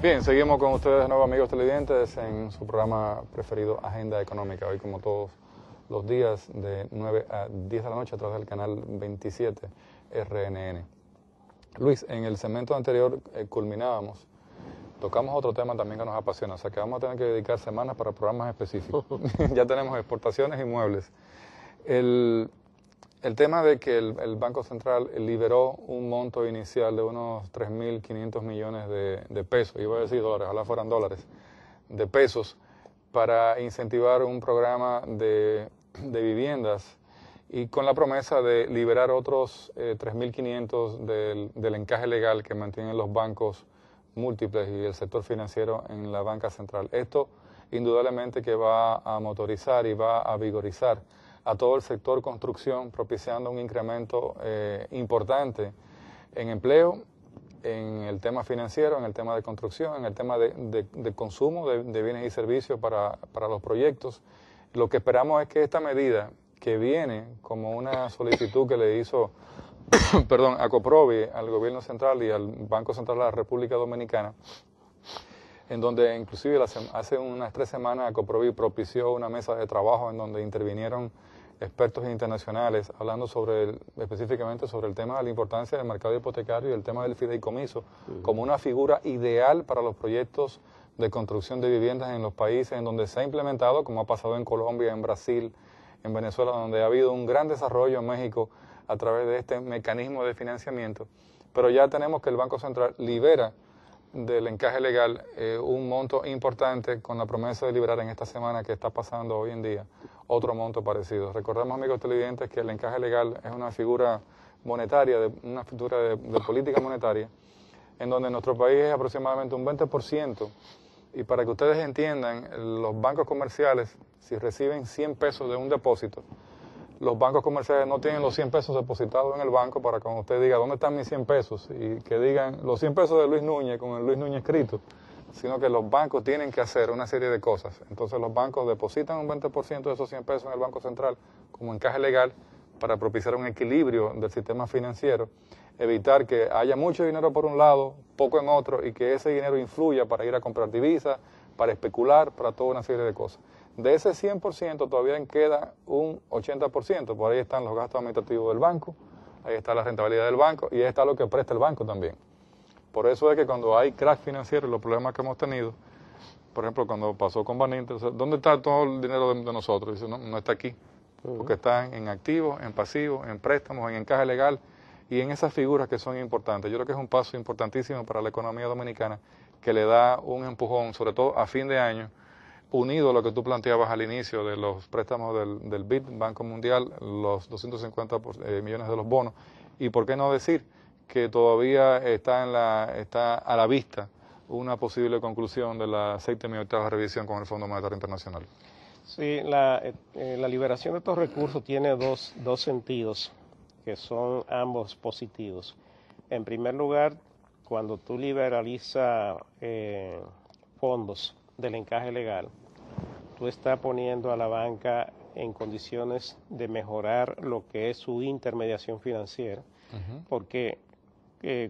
Bien, seguimos con ustedes de nuevo, amigos televidentes, en su programa preferido, Agenda Económica. Hoy, como todos los días, de 9 a 10 de la noche, a través del canal 27 RNN. Luis, en el segmento anterior culminábamos, tocamos otro tema también que nos apasiona, o sea que vamos a tener que dedicar semanas para programas específicos. Ya tenemos exportaciones y muebles. El tema de que el Banco Central liberó un monto inicial de unos 3.500 millones de pesos, iba a decir dólares, ojalá fueran dólares, de pesos, para incentivar un programa de viviendas y con la promesa de liberar otros 3.500 del encaje legal que mantienen los bancos múltiples y el sector financiero en la banca central. Esto indudablemente que va a motorizar y va a vigorizar a todo el sector construcción, propiciando un incremento importante en empleo, en el tema financiero, en el tema de construcción, en el tema de consumo de bienes y servicios para los proyectos. Lo que esperamos es que esta medida, que viene como una solicitud que le hizo a Coprovi, al gobierno central y al Banco Central de la República Dominicana, en donde inclusive hace unas 3 semanas Coprovi propició una mesa de trabajo en donde intervinieron expertos internacionales hablando específicamente sobre el tema de la importancia del mercado hipotecario y el tema del fideicomiso como una figura ideal para los proyectos de construcción de viviendas en los países en donde se ha implementado, como ha pasado en Colombia, en Brasil, en Venezuela, donde ha habido un gran desarrollo en México a través de este mecanismo de financiamiento. Pero ya tenemos que el Banco Central libera del encaje legal un monto importante con la promesa de liberar en esta semana que está pasando hoy en día otro monto parecido. Recordemos, amigos televidentes, que el encaje legal es una figura monetaria, una figura de política monetaria, en donde en nuestro país es aproximadamente un 20%, y para que ustedes entiendan, los bancos comerciales, si reciben 100 pesos de un depósito, los bancos comerciales no tienen los 100 pesos depositados en el banco para cuando usted diga, ¿dónde están mis 100 pesos? Y que digan los 100 pesos de Luis Núñez con el Luis Núñez escrito, sino que los bancos tienen que hacer una serie de cosas. Entonces los bancos depositan un 20% de esos 100 pesos en el Banco Central como encaje legal para propiciar un equilibrio del sistema financiero, evitar que haya mucho dinero por un lado, poco en otro, y que ese dinero influya para ir a comprar divisas, para especular, para toda una serie de cosas. De ese 100% todavía queda un 80%, por ahí están los gastos administrativos del banco, ahí está la rentabilidad del banco y ahí está lo que presta el banco también. Por eso es que cuando hay crack financiero y los problemas que hemos tenido, por ejemplo, cuando pasó con Baninter, ¿dónde está todo el dinero de nosotros? Dice, no está aquí, porque están en activos, en pasivos, en préstamos, en encaje legal y en esas figuras que son importantes. Yo creo que es un paso importantísimo para la economía dominicana que le da un empujón, sobre todo a fin de año, unido a lo que tú planteabas al inicio de los préstamos del BID, Banco Mundial, los 250 millones de los bonos, y por qué no decir que todavía está a la vista una posible conclusión de la 7ª revisión con el Fondo Monetario Internacional. Sí, la liberación de estos recursos tiene dos sentidos que son ambos positivos. En primer lugar, cuando tú liberalizas fondos del encaje legal, tú estás poniendo a la banca en condiciones de mejorar lo que es su intermediación financiera, porque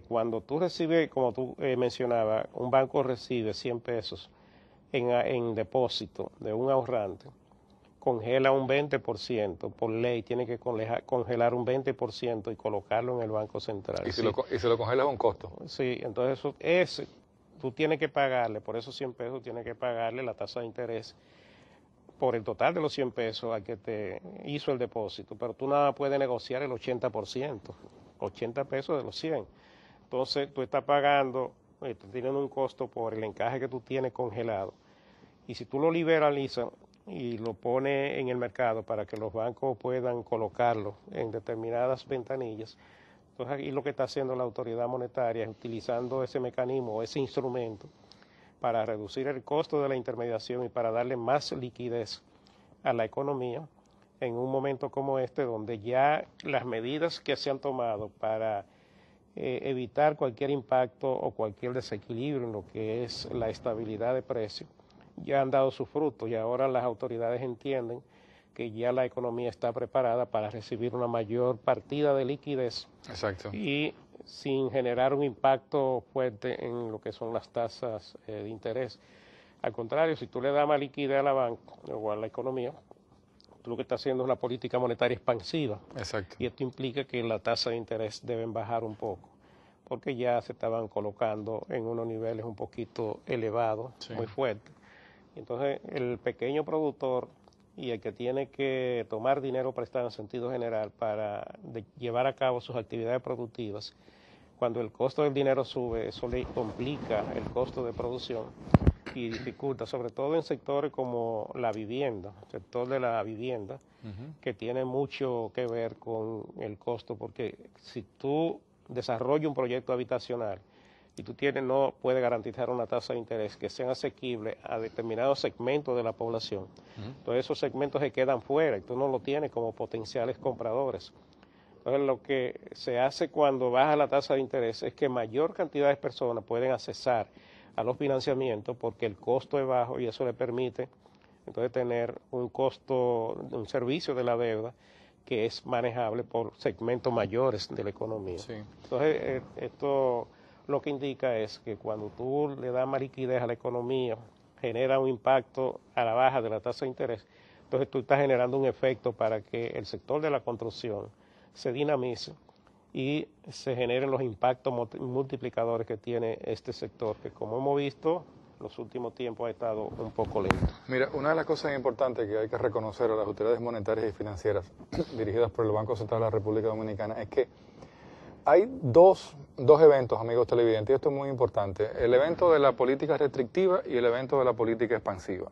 cuando tú recibes, como tú mencionabas, un banco recibe 100 pesos en depósito de un ahorrante, congela un 20%, por ley tiene que congelar un 20% y colocarlo en el Banco Central. Y si lo congelas es un costo. Sí, entonces tú tienes que pagarle, por esos 100 pesos tienes que pagarle la tasa de interés por el total de los 100 pesos al que te hizo el depósito, pero tú nada puedes negociar el 80%, 80 pesos de los 100. Entonces tú estás pagando, teniendo un costo por el encaje que tú tienes congelado, y si tú lo liberalizas y lo pones en el mercado para que los bancos puedan colocarlo en determinadas ventanillas, entonces aquí lo que está haciendo la autoridad monetaria es utilizando ese mecanismo, ese instrumento, para reducir el costo de la intermediación y para darle más liquidez a la economía en un momento como este, donde ya las medidas que se han tomado para evitar cualquier impacto o cualquier desequilibrio en lo que es la estabilidad de precios ya han dado su fruto, y ahora las autoridades entienden que ya la economía está preparada para recibir una mayor partida de liquidez. Exacto. Y sin generar un impacto fuerte en lo que son las tasas de interés. Al contrario, si tú le das más liquidez a la banca o a la economía, tú lo que estás haciendo es una política monetaria expansiva. Exacto. Y esto implica que la tasa de interés deben bajar un poco, porque ya se estaban colocando en unos niveles un poquito elevados, sí, muy fuertes. Entonces, el pequeño productor y el que tiene que tomar dinero prestado en sentido general para llevar a cabo sus actividades productivas, cuando el costo del dinero sube, eso le complica el costo de producción y dificulta, sobre todo en sectores como la vivienda, el sector de la vivienda, que tiene mucho que ver con el costo, porque si tú desarrollas un proyecto habitacional y tú no puedes garantizar una tasa de interés que sea asequible a determinados segmentos de la población, entonces esos segmentos se quedan fuera y tú no lo tienes como potenciales compradores. Entonces lo que se hace cuando baja la tasa de interés es que mayor cantidad de personas pueden accesar a los financiamientos porque el costo es bajo y eso le permite entonces tener un costo, un servicio de la deuda que es manejable por segmentos mayores de la economía. Sí. Entonces esto lo que indica es que cuando tú le das más liquidez a la economía, genera un impacto a la baja de la tasa de interés, entonces tú estás generando un efecto para que el sector de la construcción se dinamice y se generen los impactos multiplicadores que tiene este sector, que como hemos visto, en los últimos tiempos ha estado un poco lento. Mira, una de las cosas importantes que hay que reconocer a las autoridades monetarias y financieras dirigidas por el Banco Central de la República Dominicana es que hay dos eventos, amigos televidentes, y esto es muy importante: el evento de la política restrictiva y el evento de la política expansiva.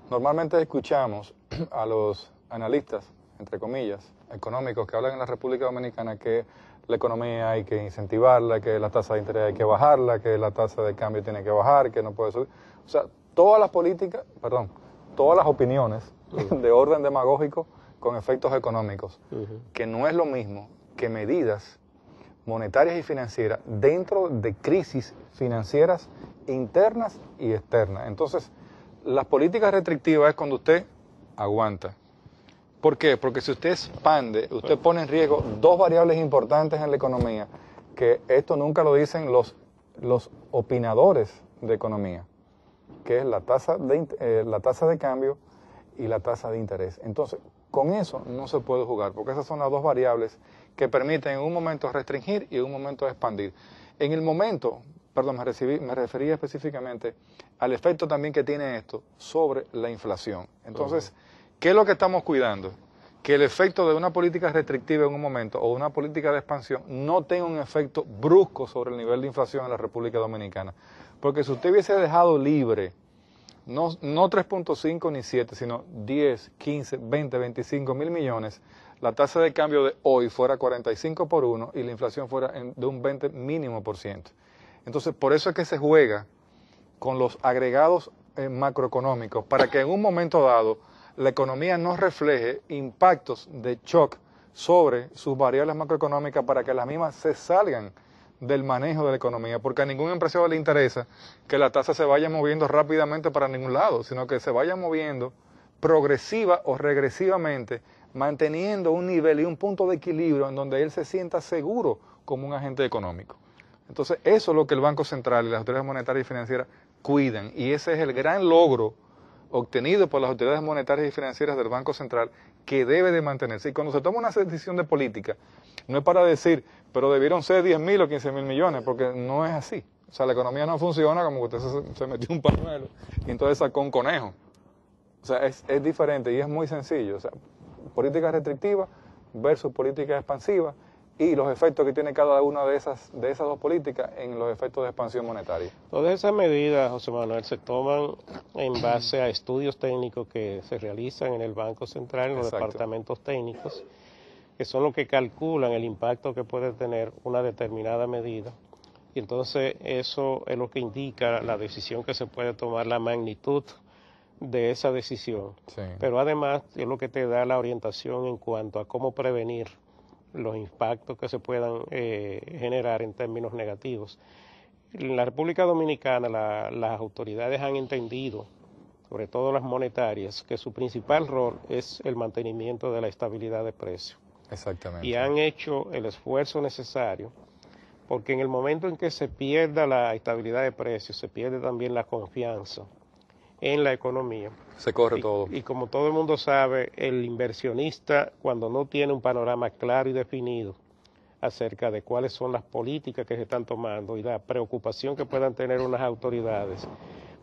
Normalmente escuchamos a los analistas, entre comillas, económicos que hablan en la República Dominicana que la economía hay que incentivarla, que la tasa de interés hay que bajarla, que la tasa de cambio tiene que bajar, que no puede subir. O sea, todas las políticas, todas las opiniones de orden demagógico con efectos económicos, que no es lo mismo que medidas monetarias y financieras dentro de crisis financieras internas y externas. Entonces, las políticas restrictivas es cuando usted aguanta. ¿Por qué? Porque si usted expande, usted pone en riesgo dos variables importantes en la economía, que esto nunca lo dicen los opinadores de economía, que es la tasa de cambio y la tasa de interés. Entonces, con eso no se puede jugar, porque esas son las dos variables que permiten en un momento restringir y en un momento expandir. En el momento, me refería específicamente al efecto también que tiene esto sobre la inflación. Entonces, ¿qué es lo que estamos cuidando? Que el efecto de una política restrictiva en un momento o una política de expansión no tenga un efecto brusco sobre el nivel de inflación en la República Dominicana. Porque si usted hubiese dejado libre, no 3.5 ni 7, sino 10, 15, 20, 25 mil millones, la tasa de cambio de hoy fuera 45 por 1 y la inflación fuera de un 20 mínimo por ciento. Entonces, por eso es que se juega con los agregados macroeconómicos, para que en un momento dado la economía no refleje impactos de shock sobre sus variables macroeconómicas, para que las mismas se salgan del manejo de la economía, porque a ningún empresario le interesa que la tasa se vaya moviendo rápidamente para ningún lado, sino que se vaya moviendo progresiva o regresivamente, manteniendo un nivel y un punto de equilibrio en donde él se sienta seguro como un agente económico. Entonces, eso es lo que el Banco Central y las autoridades monetarias y financieras cuidan, y ese es el gran logro obtenido por las autoridades monetarias y financieras del Banco Central, que debe de mantenerse. Y cuando se toma una decisión de política, no es para decir, pero debieron ser 10.000 o 15.000 millones, porque no es asasí. O sea, la economía no funciona como que usted se metió un pañuelo y entonces sacó un conejo. O sea, es diferente y es muy sencillo. O sea, política restrictiva versus política expansiva, y los efectos que tiene cada una de esas dos políticas en los efectos de expansión monetaria. Todas esas medidas, José Manuel, se toman en base a estudios técnicos que se realizan en el Banco Central, en los departamentos técnicos, que son los que calculan el impacto que puede tener una determinada medida. Y entonces eso es lo que indica la decisión que se puede tomar, la magnitud de esa decisión. Sí. Pero además es lo que te da la orientación en cuanto a cómo prevenir los impactos que se puedan generar en términos negativos. En la República Dominicana las autoridades han entendido, sobre todo las monetarias, que su principal rol es el mantenimiento de la estabilidad de precios. Exactamente. Y han hecho el esfuerzo necesario porque en el momento en que se pierda la estabilidad de precios, se pierde también la confianza en la economía. Se corre todo. Y como todo el mundo sabe, el inversionista, cuando no tiene un panorama claro y definido acerca de cuáles son las políticas que se están tomando y la preocupación que puedan tener unas autoridades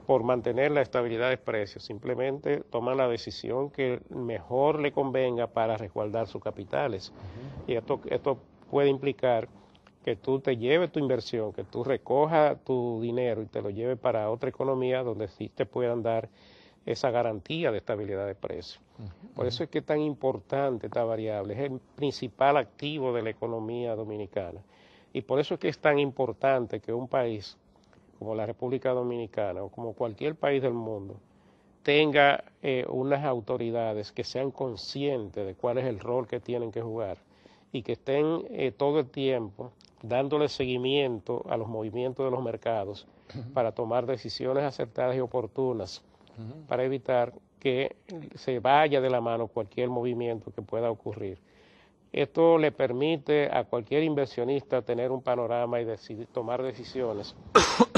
por mantener la estabilidad de precios, simplemente toman la decisión que mejor le convenga para resguardar sus capitales. Y esto puede implicar que tú te lleves tu inversión, que tú recojas tu dinero y te lo lleves para otra economía donde sí te puedan dar esa garantía de estabilidad de precios. Por eso es que es tan importante esta variable, es el principal activo de la economía dominicana. Y por eso es que es tan importante que un país como la República Dominicana o como cualquier país del mundo tenga unas autoridades que sean conscientes de cuál es el rol que tienen que jugar y que estén todo el tiempo dándole seguimiento a los movimientos de los mercados para tomar decisiones acertadas y oportunas para evitar que se vaya de la mano cualquier movimiento que pueda ocurrir. Esto le permite a cualquier inversionista tener un panorama y tomar decisiones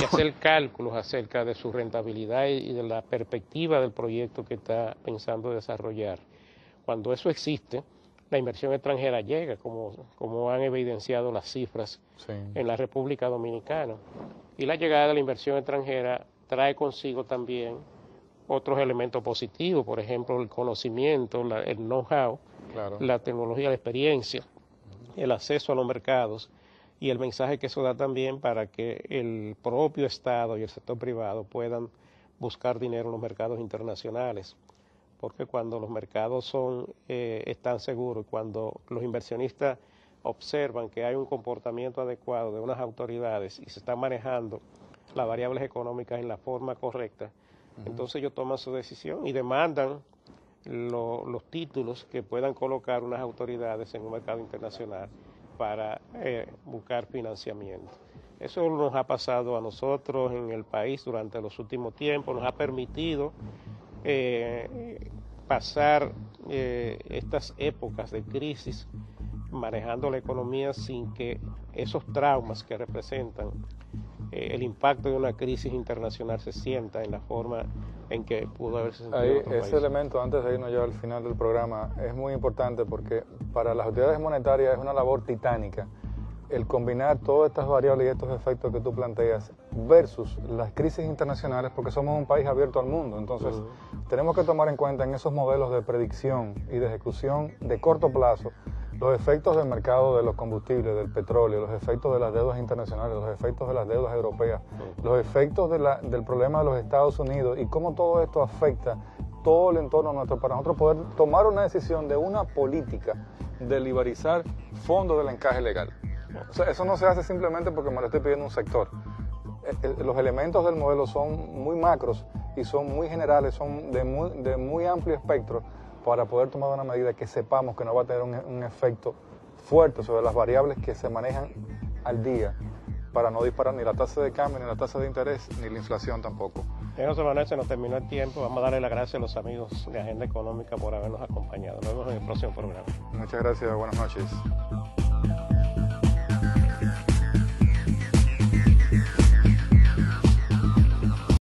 y hacer cálculos acerca de su rentabilidad y de la perspectiva del proyecto que está pensando desarrollar. Cuando eso existe, la inversión extranjera llega, como han evidenciado las cifras en la República Dominicana. Y la llegada de la inversión extranjera trae consigo también otros elementos positivos, por ejemplo, el conocimiento, el know-how, la tecnología, la experiencia, el acceso a los mercados y el mensaje que eso da también para que el propio Estado y el sector privado puedan buscar dinero en los mercados internacionales. Porque cuando los mercados están seguros, cuando los inversionistas observan que hay un comportamiento adecuado de unas autoridades y se están manejando las variables económicas en la forma correcta, entonces ellos toman su decisión y demandan los títulos que puedan colocar unas autoridades en un mercado internacional para buscar financiamiento. Eso nos ha pasado a nosotros en el país durante los últimos tiempos, nos ha permitido pasar estas épocas de crisis manejando la economía sin que esos traumas que representan el impacto de una crisis internacional se sienta en la forma en que pudo haberse sentido en otro país. Ese elemento, antes de irnos ya al final del programa, es muy importante porque para las autoridades monetarias es una labor titánica el combinar todas estas variables y estos efectos que tú planteas versus las crisis internacionales, porque somos un país abierto al mundo. Entonces, tenemos que tomar en cuenta en esos modelos de predicción y de ejecución de corto plazo los efectos del mercado de los combustibles, del petróleo, los efectos de las deudas internacionales, los efectos de las deudas europeas, los efectos del problema de los Estados Unidos y cómo todo esto afecta todo el entorno nuestro para nosotros poder tomar una decisión de una política de liberalizar fondos del encaje legal. O sea, eso no se hace simplemente porque me lo estoy pidiendo un sector. Los elementos del modelo son muy macros y son muy generales, son de muy amplio espectro para poder tomar una medida que sepamos que no va a tener un efecto fuerte sobre las variables que se manejan al día para no disparar ni la tasa de cambio, ni la tasa de interés, ni la inflación tampoco. En José Manuel, se nos terminó el tiempo. Vamos a darle las gracias a los amigos de Agenda Económica por habernos acompañado. Nos vemos en el próximo programa. Muchas gracias, buenas noches.